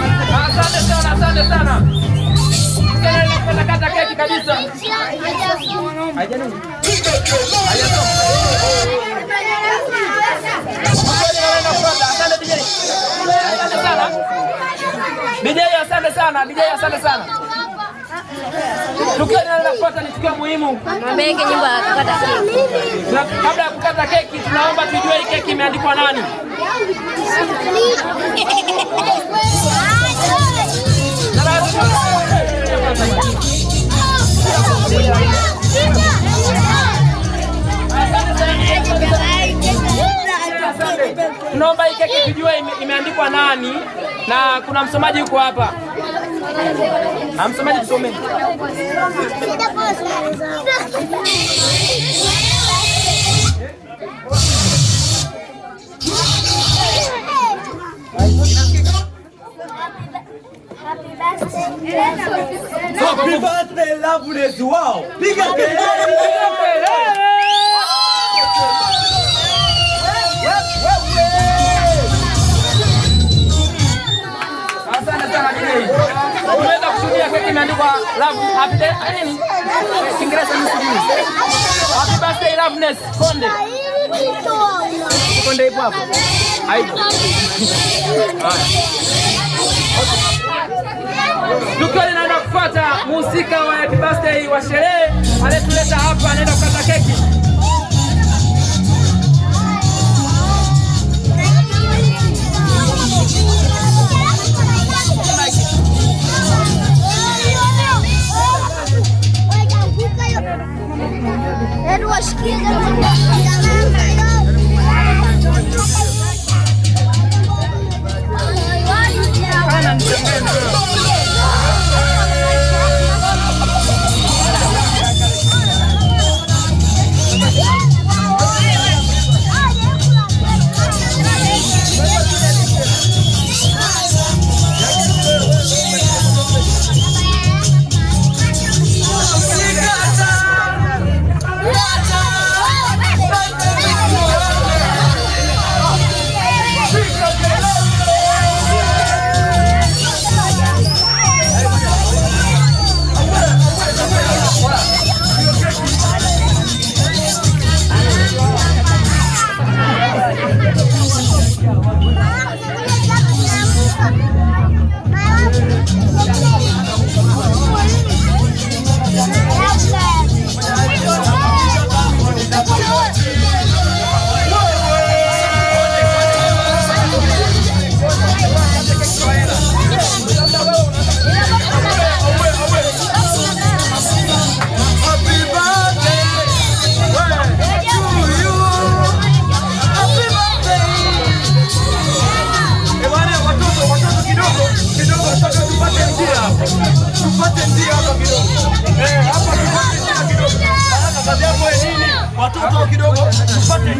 Asante sana. Kata keki kabisa. Asante sana. Tukio linalofuata ni tukio muhimu. Mbeke nyumba ya kukata keki. Kabla ya kukata keki, tunaomba tujue hii keki imeandikwa nani? Tunaomba hii keki tujue imeandikwa nani, na kuna msomaji yuko hapa. Msomaji tusome. Happy birthday, Loveness. Wow. Piga kelele. Asante sana DJ. Unaweza kushuhudia keki imeandikwa Love Happy Day. Nini? Kiingereza ni sijui. Happy birthday Loveness. Konde ipo hapo. Haipo. Haya. Tukio linaenda kufuata. Mhusika wa happy birthday wa sherehe aletuleta hapa, anaenda kukata keki. Watoto kidogo tupate